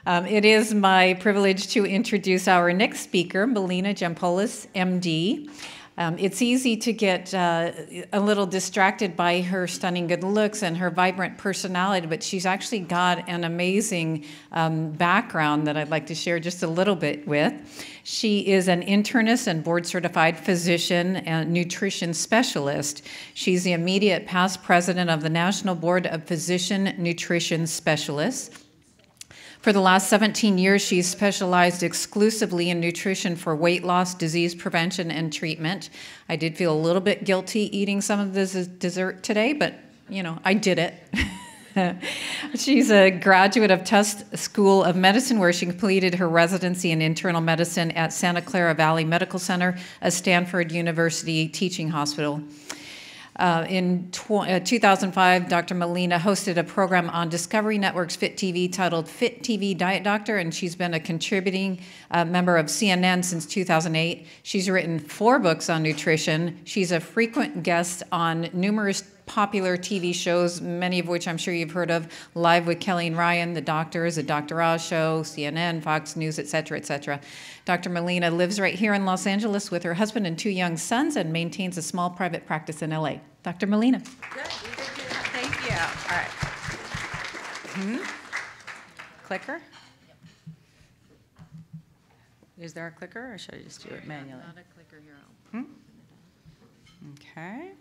It is my privilege to introduce our next speaker, Melina Jampolis, MD. It's easy to get a little distracted by her stunning good looks and her vibrant personality, but she's actually got an amazing background that I'd like to share just a little bit with. She is an internist and board-certified physician and nutrition specialist. She's the immediate past president of the National Board of Physician Nutrition Specialists. For the last 17 years, she's specialized exclusively in nutrition for weight loss, disease prevention, and treatment. I did feel a little bit guilty eating some of this dessert today, but, you know, I did it. She's a graduate of Tufts School of Medicine, where she completed her residency in internal medicine at Santa Clara Valley Medical Center, a Stanford University teaching hospital. In 2005, Dr. Melina hosted a program on Discovery Network's Fit TV titled Fit TV Diet Doctor, and she's been a contributing member of CNN since 2008. She's written 4 books on nutrition. She's a frequent guest on numerous popular TV shows, many of which I'm sure you've heard of: Live with Kelly and Ryan, The Doctors, The Dr. Oz Show, CNN, Fox News, etc., etc. Dr. Melina lives right here in Los Angeles with her husband and 2 young sons and maintains a small private practice in LA. Dr. Melina. Good. Thank you. All right. Clicker? Is there a clicker, or should I just do it manually? Not a clicker here. Okay.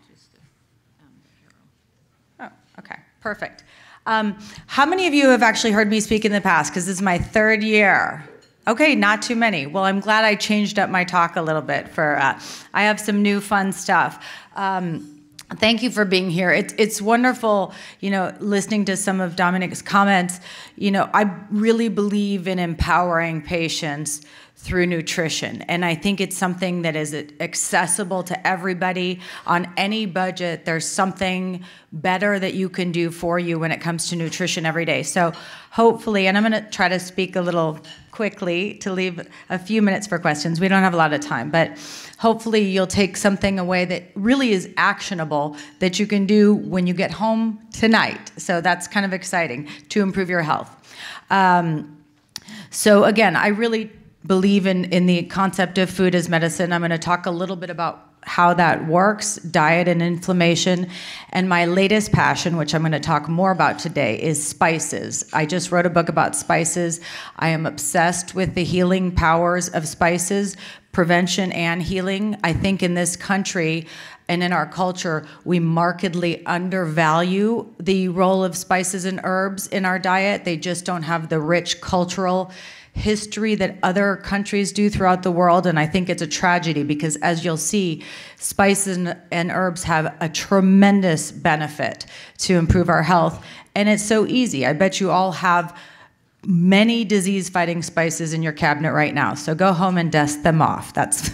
Oh, okay, perfect. How many of you have actually heard me speak in the past? Because this is my 3rd year. Okay, not too many. Well, I'm glad I changed up my talk a little bit. I have some new fun stuff. Thank you for being here. It's wonderful, you know, listening to some of Dominic's comments. You know, I really believe in empowering patients through nutrition. And I think it's something that is accessible to everybody on any budget. There's something better that you can do for you when it comes to nutrition every day. So hopefully, and I'm going to try to speak a little quickly to leave a few minutes for questions. We don't have a lot of time, but hopefully you'll take something away that really is actionable that you can do when you get home tonight. So that's kind of exciting to improve your health. So again, I really believe in the concept of food as medicine. I'm going to talk a little bit about how that works, diet and inflammation. And my latest passion, which I'm going to talk more about today, is spices. I just wrote a book about spices. I am obsessed with the healing powers of spices, prevention and healing. I think in this country and in our culture, we markedly undervalue the role of spices and herbs in our diet. They just don't have the rich cultural history that other countries do throughout the world, and I think it's a tragedy because, as you'll see, spices and herbs have a tremendous benefit to improve our health, and it's so easy. I bet you all have many disease-fighting spices in your cabinet right now, so go home and dust them off. That's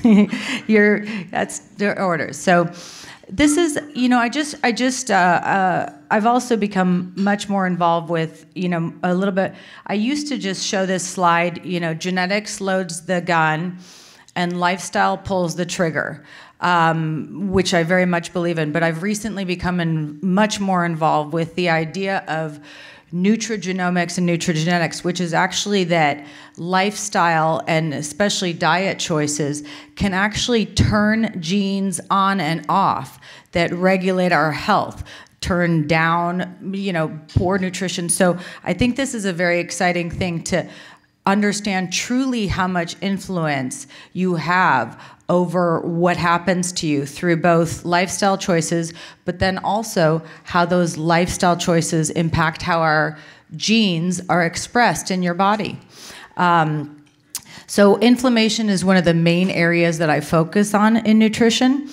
that's their orders. So this is, you know, I've also become much more involved with, you know, a little bit. I used to just show this slide, you know, genetics loads the gun and lifestyle pulls the trigger, which I very much believe in. But I've recently become much more involved with the idea of nutrigenomics and nutrigenetics, which is actually that lifestyle and especially diet choices can actually turn genes on and off that regulate our health, turn down, you know, poor nutrition. So I think this is a very exciting thing to understand truly how much influence you have over what happens to you through both lifestyle choices, but then also how those lifestyle choices impact how our genes are expressed in your body. So inflammation is one of the main areas that I focus on in nutrition.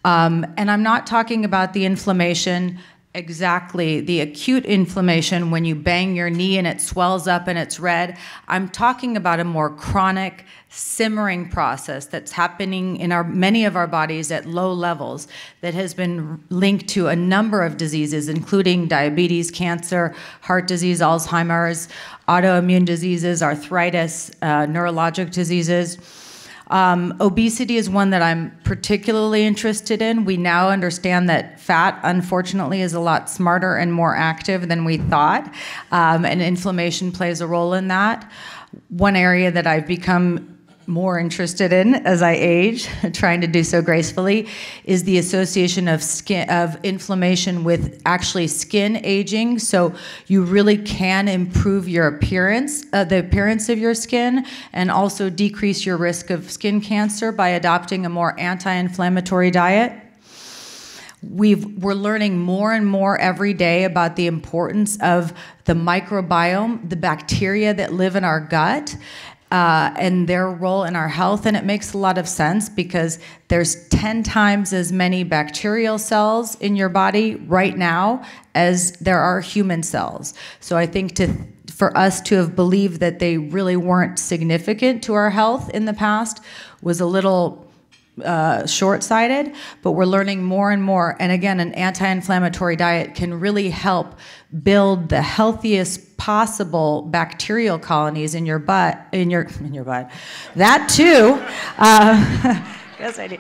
And I'm not talking about the inflammation exactly, the acute inflammation when you bang your knee and it swells up and it's red. I'm talking about a more chronic, simmering process that's happening in many of our bodies at low levels that has been linked to a number of diseases, including diabetes, cancer, heart disease, Alzheimer's, autoimmune diseases, arthritis, neurologic diseases. Obesity is one that I'm particularly interested in. We now understand that fat, unfortunately, is a lot smarter and more active than we thought, and inflammation plays a role in that. One area that I've become more interested in as I age, trying to do so gracefully, is the association of inflammation with actually skin aging. So you really can improve your appearance, the appearance of your skin, and also decrease your risk of skin cancer by adopting a more anti-inflammatory diet. We're learning more and more every day about the importance of the microbiome, the bacteria that live in our gut, and their role in our health. And it makes a lot of sense because there's 10 times as many bacterial cells in your body right now as there are human cells. So I think for us to have believed that they really weren't significant to our health in the past was a little short-sighted, but we're learning more and more. And again, an anti-inflammatory diet can really help build the healthiest possible bacterial colonies in your butt. That too. Yes, I do.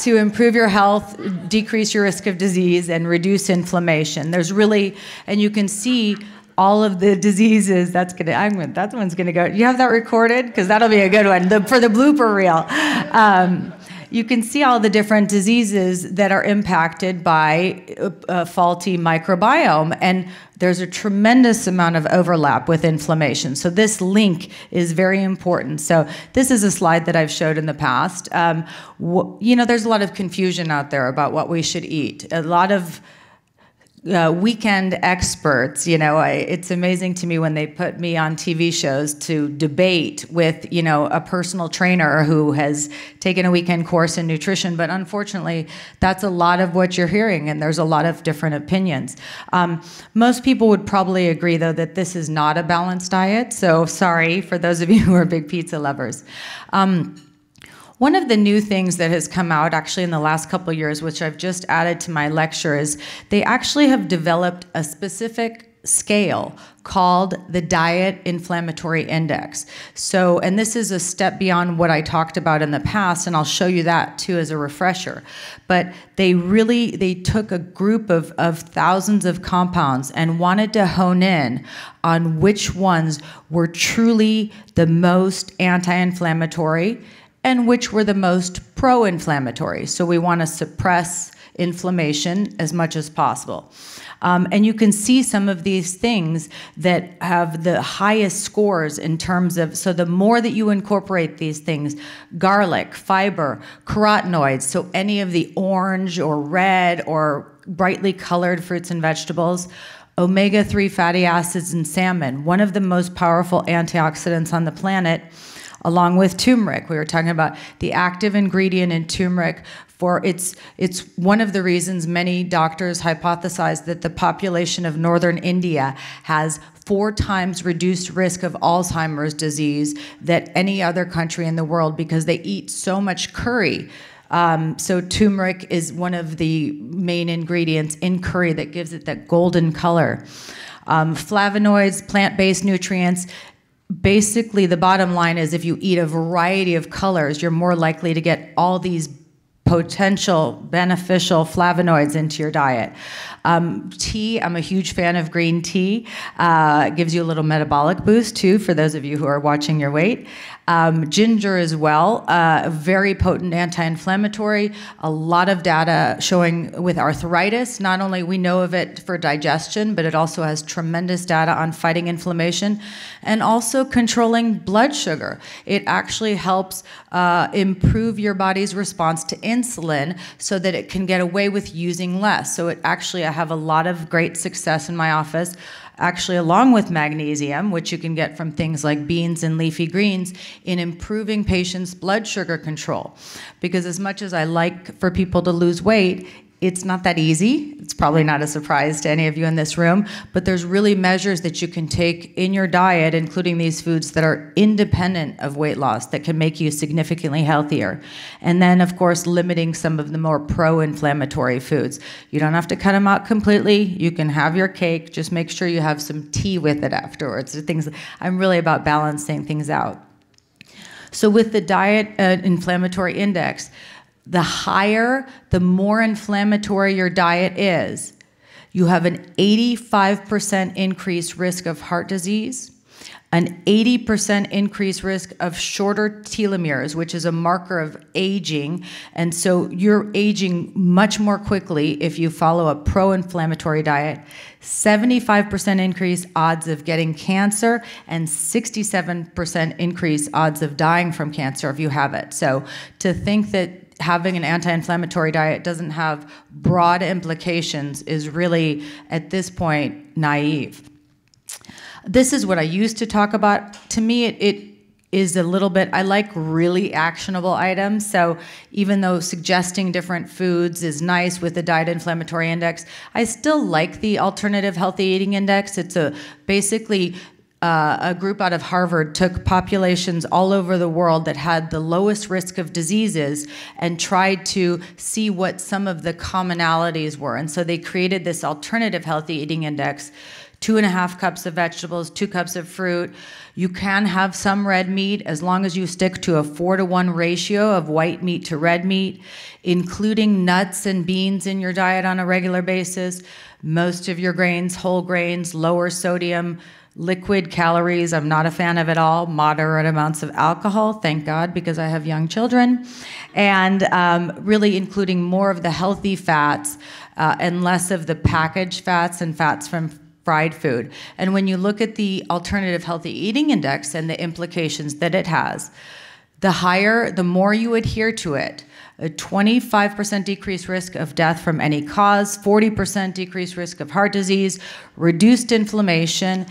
To improve your health, decrease your risk of disease, and reduce inflammation. There's really, and you can see all of the diseases. That one's gonna go. You have that recorded? Because that'll be a good one for the blooper reel. You can see all the different diseases that are impacted by a faulty microbiome, and there's a tremendous amount of overlap with inflammation. So this link is very important. So this is a slide that I've showed in the past. There's a lot of confusion out there about what we should eat. A lot of weekend experts, it's amazing to me when they put me on TV shows to debate with, a personal trainer who has taken a weekend course in nutrition. But unfortunately, that's a lot of what you're hearing, and there's a lot of different opinions. Most people would probably agree, though, that this is not a balanced diet. So sorry for those of you who are big pizza lovers. One of the new things that has come out actually in the last couple of years, which I've just added to my lecture, is they actually have developed a specific scale called the Diet Inflammatory Index. So, and this is a step beyond what I talked about in the past, and I'll show you that too as a refresher. But they took a group of thousands of compounds and wanted to hone in on which ones were truly the most anti-inflammatory and which were the most pro-inflammatory. So we want to suppress inflammation as much as possible. And you can see some of these things that have the highest scores in terms of, so the more that you incorporate these things, garlic, fiber, carotenoids, so any of the orange or red or brightly colored fruits and vegetables, omega-3 fatty acids in salmon, one of the most powerful antioxidants on the planet, along with turmeric. We were talking about the active ingredient in turmeric. It's one of the reasons many doctors hypothesize that the population of northern India has 4 times reduced risk of Alzheimer's disease than any other country in the world because they eat so much curry. So turmeric is one of the main ingredients in curry that gives it that golden color. Flavonoids, plant-based nutrients. Basically, the bottom line is if you eat a variety of colors, you're more likely to get all these potential beneficial flavonoids into your diet. Tea, I'm a huge fan of green tea. It gives you a little metabolic boost too, for those of you who are watching your weight. Ginger as well, a very potent anti-inflammatory. A lot of data showing with arthritis, not only we know of it for digestion, but it also has tremendous data on fighting inflammation and also controlling blood sugar. It actually helps improve your body's response to insulin so that it can get away with using less. So it actually, I have a lot of great success in my office, actually along with magnesium, which you can get from things like beans and leafy greens, in improving patients' blood sugar control. Because as much as I like for people to lose weight, it's not that easy. It's probably not a surprise to any of you in this room, but there's really measures that you can take in your diet, including these foods that are independent of weight loss, that can make you significantly healthier. And then, of course, limiting some of the more pro-inflammatory foods. You don't have to cut them out completely. You can have your cake. Just make sure you have some tea with it afterwards. I'm really about balancing things out. So with the diet inflammatory index, the higher, the more inflammatory your diet is, you have an 85% increased risk of heart disease, an 80% increased risk of shorter telomeres, which is a marker of aging. And so you're aging much more quickly if you follow a pro-inflammatory diet. 75% increased odds of getting cancer, and 67% increased odds of dying from cancer if you have it. So to think that having an anti-inflammatory diet doesn't have broad implications is really, at this point, naive. This is what I used to talk about. To me, it is a little bit, I like really actionable items. So even though suggesting different foods is nice with the diet inflammatory index, I still like the alternative healthy eating index. It's basically a group out of Harvard took populations all over the world that had the lowest risk of diseases and tried to see what some of the commonalities were. And so they created this alternative healthy eating index. 2.5 cups of vegetables, 2 cups of fruit. You can have some red meat as long as you stick to a 4-to-1 ratio of white meat to red meat, including nuts and beans in your diet on a regular basis. Most of your grains, whole grains, lower sodium, liquid calories. I'm not a fan of it all. Moderate amounts of alcohol, thank God, because I have young children. And really including more of the healthy fats and less of the packaged fats and fats from fried food. And when you look at the alternative healthy eating index and the implications that it has, the higher, the more you adhere to it, a 25% decreased risk of death from any cause, 40% decreased risk of heart disease, reduced inflammation.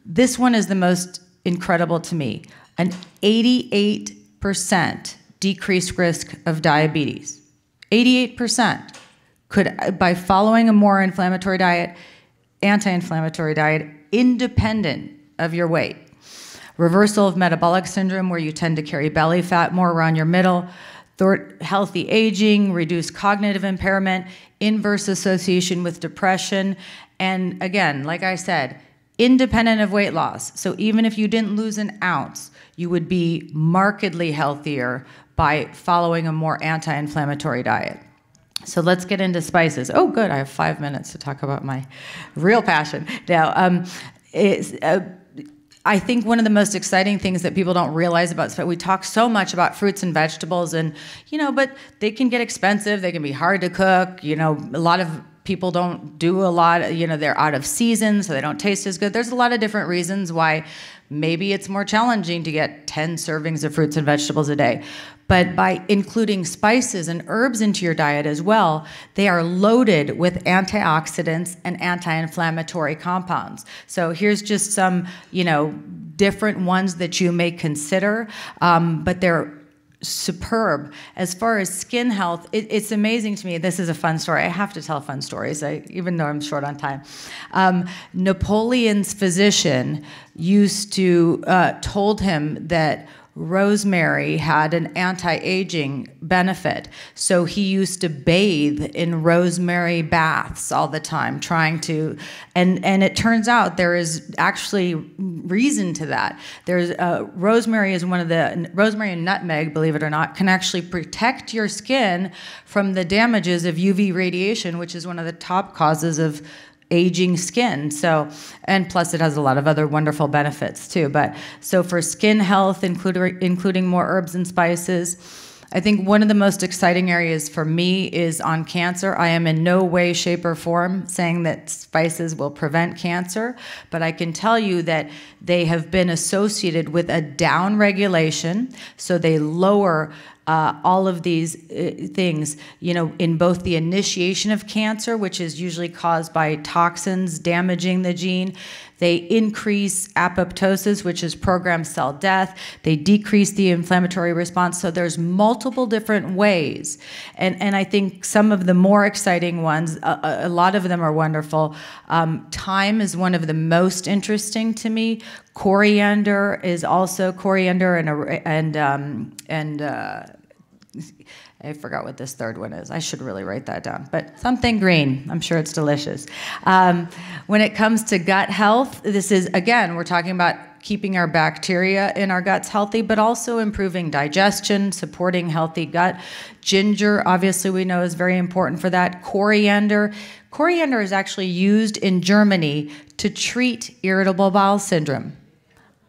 This one is the most incredible to me, an 88% decreased risk of diabetes. 88% could, by following a more inflammatory diet, anti-inflammatory diet, independent of your weight. Reversal of metabolic syndrome, where you tend to carry belly fat more around your middle, healthy aging, reduced cognitive impairment, inverse association with depression, and again, like I said, independent of weight loss. So even if you didn't lose an ounce, you would be markedly healthier by following a more anti-inflammatory diet. So let's get into spices. Oh, good, I have 5 minutes to talk about my real passion. Now, I think one of the most exciting things that people don't realize about spices, we talk so much about fruits and vegetables, and, but they can get expensive, they can be hard to cook, a lot of people don't do a lot, they're out of season, so they don't taste as good. There's a lot of different reasons why maybe it's more challenging to get 10 servings of fruits and vegetables a day. But by including spices and herbs into your diet as well, they are loaded with antioxidants and anti-inflammatory compounds. So here's just some, different ones that you may consider, but they're superb. As far as skin health, it's amazing to me. This is a fun story. I have to tell fun stories, even though I'm short on time. Napoleon's physician told him that rosemary had an anti-aging benefit. So he used to bathe in rosemary baths all the time, and it turns out there is actually reason to that. There's rosemary and nutmeg, believe it or not, can actually protect your skin from the damages of UV radiation, which is one of the top causes of aging skin. So, and plus it has a lot of other wonderful benefits too. But so for skin health, including more herbs and spices, I think one of the most exciting areas for me is on cancer. I am in no way, shape, or form saying that spices will prevent cancer, but I can tell you that they have been associated with a down regulation, so they lower all of these things, in both the initiation of cancer, which is usually caused by toxins damaging the gene. They increase apoptosis, which is programmed cell death. They decrease the inflammatory response. So there's multiple different ways. And I think some of the more exciting ones, a lot of them are wonderful. Thyme is one of the most interesting to me. Coriander is also and I forgot what this third one is. I should really write that down. But something green. I'm sure it's delicious. When it comes to gut health, this is, again, we're talking about keeping our bacteria in our guts healthy, but also improving digestion, supporting healthy gut. Ginger, obviously we know, is very important for that. Coriander. Coriander is actually used in Germany to treat irritable bowel syndrome.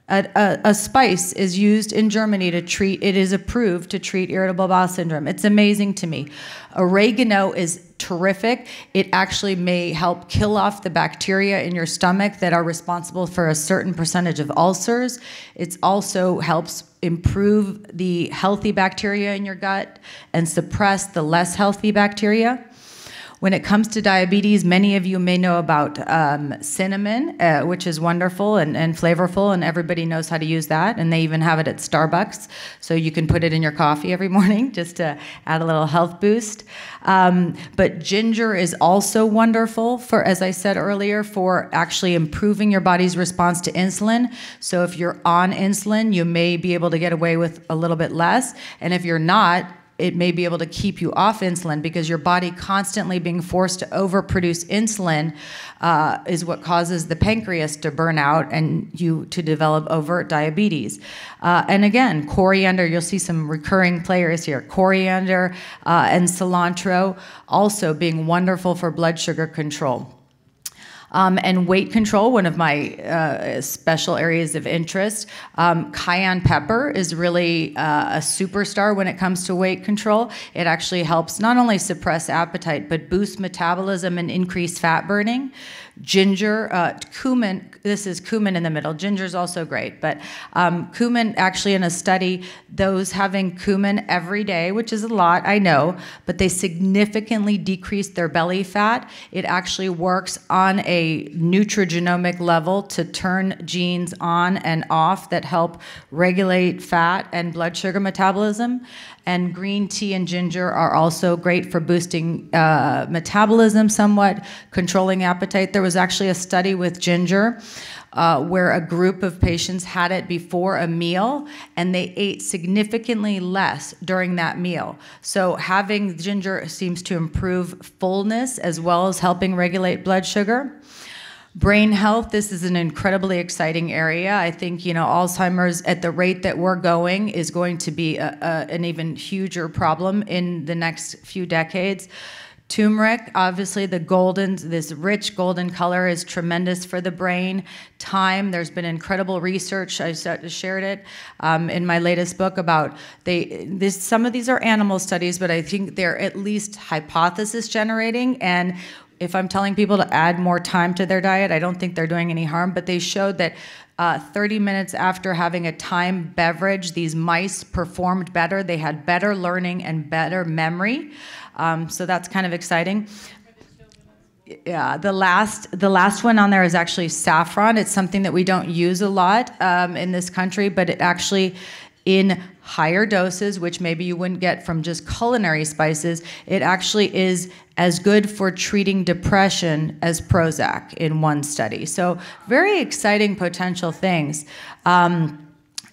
A spice is used in Germany to treat, it is approved to treat irritable bowel syndrome. It's amazing to me. Oregano is terrific. It actually may help kill off the bacteria in your stomach that are responsible for a certain percentage of ulcers. It also helps improve the healthy bacteria in your gut and suppress the less healthy bacteria. When it comes to diabetes, many of you may know about cinnamon, which is wonderful and flavorful, and everybody knows how to use that, and they even have it at Starbucks, so you can put it in your coffee every morning just to add a little health boost. But ginger is also wonderful for, as I said earlier, for actually improving your body's response to insulin. So if you're on insulin, you may be able to get away with a little bit less, and if you're not, it may be able to keep you off insulin, because your body constantly being forced to overproduce insulin is what causes the pancreas to burn out and you to develop overt diabetes. And again, coriander, you'll see some recurring players here. Coriander and cilantro also being wonderful for blood sugar control. And weight control, one of my special areas of interest. Cayenne pepper is really a superstar when it comes to weight control. It actually helps not only suppress appetite, but boost metabolism and increase fat burning. Ginger, cumin, this is cumin in the middle. Ginger is also great, but cumin, actually in a study, those having cumin every day, which is a lot, I know, but they significantly decrease their belly fat. It actually works on a nutrigenomic level to turn genes on and off that help regulate fat and blood sugar metabolism. And green tea and ginger are also great for boosting metabolism somewhat, controlling appetite. There was actually a study with ginger where a group of patients had it before a meal, and they ate significantly less during that meal. So having ginger seems to improve fullness as well as helping regulate blood sugar. Brain health, this is an incredibly exciting area. I think, you know, Alzheimer's at the rate that we're going is going to be an even huger problem in the next few decades. Turmeric, obviously this rich golden color is tremendous for the brain. Thyme, there's been incredible research, I shared it in my latest book about, some of these are animal studies, but I think they're at least hypothesis generating, and if I'm telling people to add more thyme to their diet, I don't think they're doing any harm, but they showed that 30 minutes after having a thyme beverage, these mice performed better. They had better learning and better memory. So that's kind of exciting. Yeah, the last one on there is actually saffron. It's something that we don't use a lot in this country, but it actually, in higher doses, which maybe you wouldn't get from just culinary spices, it actually is as good for treating depression as Prozac in one study. So very exciting potential things.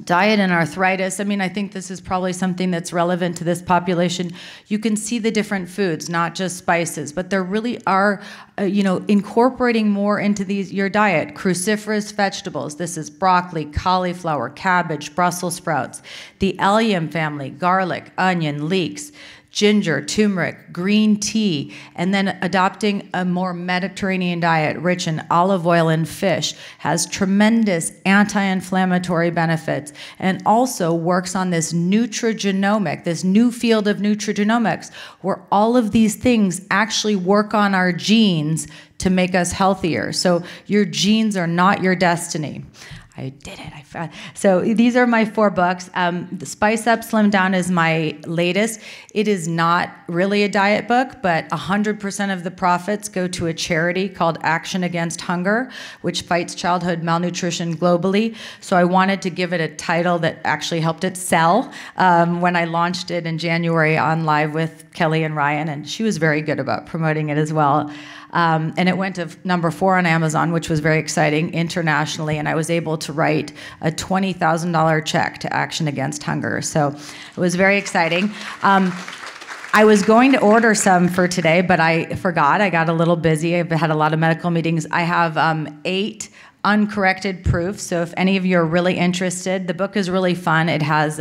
Diet and arthritis, I mean, I think this is probably something that's relevant to this population. You can see the different foods, not just spices, but there really are, incorporating more into your diet. Cruciferous vegetables, this is broccoli, cauliflower, cabbage, Brussels sprouts, the allium family, garlic, onion, leeks, ginger, turmeric, green tea, and then adopting a more Mediterranean diet rich in olive oil and fish has tremendous anti-inflammatory benefits, and also works on this nutrigenomic, this new field of nutrigenomics, where all of these things actually work on our genes to make us healthier. So your genes are not your destiny. I did it. I found. So these are my 4 books. The Spice Up, Slim Down is my latest. It is not really a diet book, but 100% of the profits go to a charity called Action Against Hunger, which fights childhood malnutrition globally. So I wanted to give it a title that actually helped it sell when I launched it in January on Live with Kelly and Ryan, and she was very good about promoting it as well. And it went to number 4 on Amazon, which was very exciting internationally, and I was able to write a $20,000 check to Action Against Hunger. So it was very exciting. I was going to order some for today, but I forgot. I got a little busy. I've had a lot of medical meetings. I have 8 uncorrected proof. So if any of you are really interested, the book is really fun. It has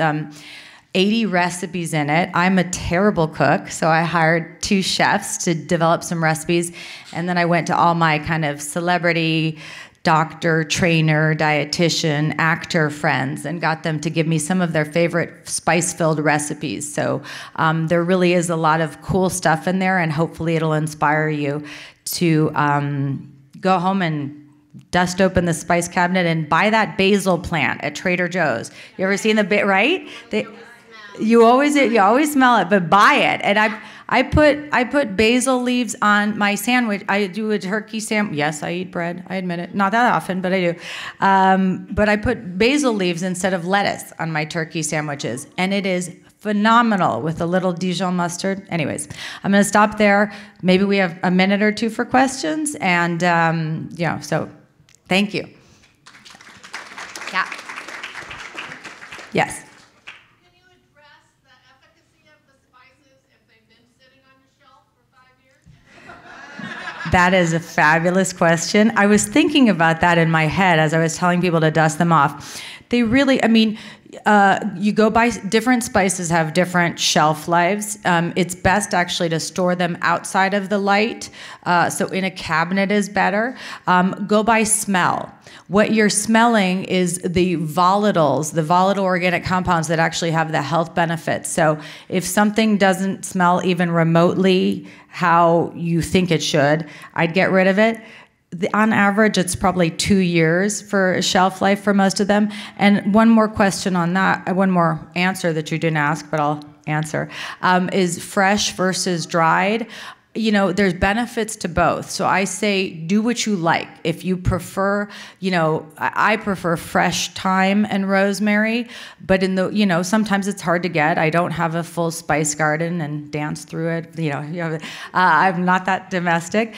80 recipes in it. I'm a terrible cook, so I hired 2 chefs to develop some recipes. And then I went to all my kind of celebrity doctor, trainer, dietitian, actor friends and got them to give me some of their favorite spice-filled recipes. So there really is a lot of cool stuff in there, and hopefully it'll inspire you to go home and dust open the spice cabinet and buy that basil plant at Trader Joe's. You ever seen right? You always smell it, but buy it. And I put basil leaves on my sandwich. I do a turkey sandwich. Yes, I eat bread. I admit it. Not that often, but I do. But I put basil leaves instead of lettuce on my turkey sandwiches, and it is phenomenal with a little Dijon mustard. Anyways, I'm going to stop there. Maybe we have a minute or 2 for questions, and so thank you. Yeah. Yes. That is a fabulous question. I was thinking about that in my head as I was telling people to dust them off. They really, you go buy, different spices have different shelf lives. It's best actually to store them outside of the light. So in a cabinet is better. Go by smell. What you're smelling is the volatiles, the volatile organic compounds that actually have the health benefits. So if something doesn't smell even remotely how you think it should, I'd get rid of it. On average, it's probably 2 years for a shelf life for most of them. And one more question on that, one more answer that you didn't ask, but I'll answer, is fresh versus dried. There's benefits to both. So I say do what you like. If you prefer, I prefer fresh thyme and rosemary, but sometimes it's hard to get. I don't have a full spice garden and dance through it. I'm not that domestic.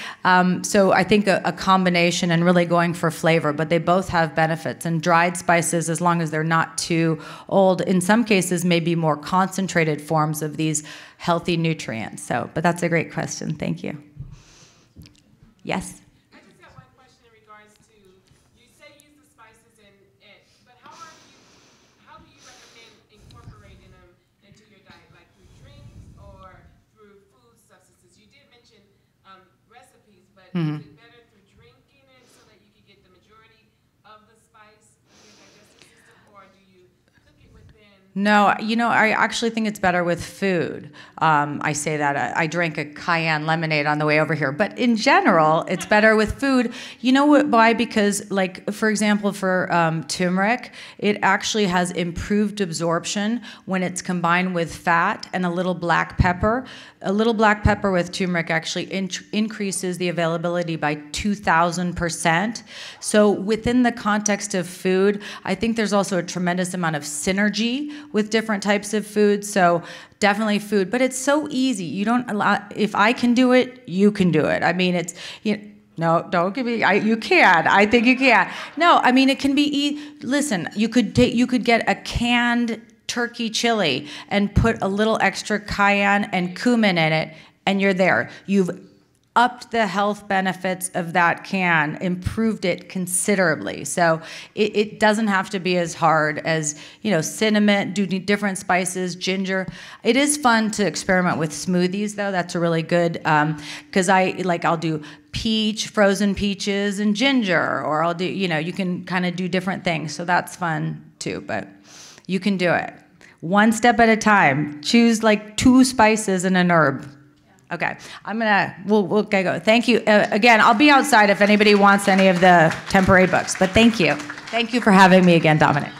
So I think a combination and really going for flavor, but they both have benefits. And dried spices, as long as they're not too old, in some cases may be more concentrated forms of these healthy nutrients. But that's a great question. Thank you. Yes? I just got one question in regards to, you say use the spices in it, but how do you recommend incorporating them into your diet, like through drinks or through food substances? You did mention recipes, but is it better through drinking it so that you can get the majority of the spice in your digestive system, or do you cook it within? No, I actually think it's better with food. I say that. I drank a cayenne lemonade on the way over here. But in general, it's better with food. You know why? Because, for example, for turmeric, it actually has improved absorption when it's combined with fat and a little black pepper. A little black pepper with turmeric actually increases the availability by 2,000%. So within the context of food, I think there's also a tremendous amount of synergy with different types of food. So definitely food, but it's so easy. If I can do it, you can do it. It's, no, don't give me, you can. I think you can. No, it can be, listen, you could get a canned turkey chili and put a little extra cayenne and cumin in it, and you're there. You've upped the health benefits of that can, improved it considerably. So it doesn't have to be as hard as, cinnamon, do different spices, ginger. It is fun to experiment with smoothies, though. That's a really good, because I'll do frozen peaches and ginger, or I'll do, you can kind of do different things. So that's fun too, but you can do it. One step at a time. Choose 2 spices and an herb. Okay, we'll go. Thank you. Again, I'll be outside if anybody wants any of the temporary books, but thank you. Thank you for having me again, Dominic.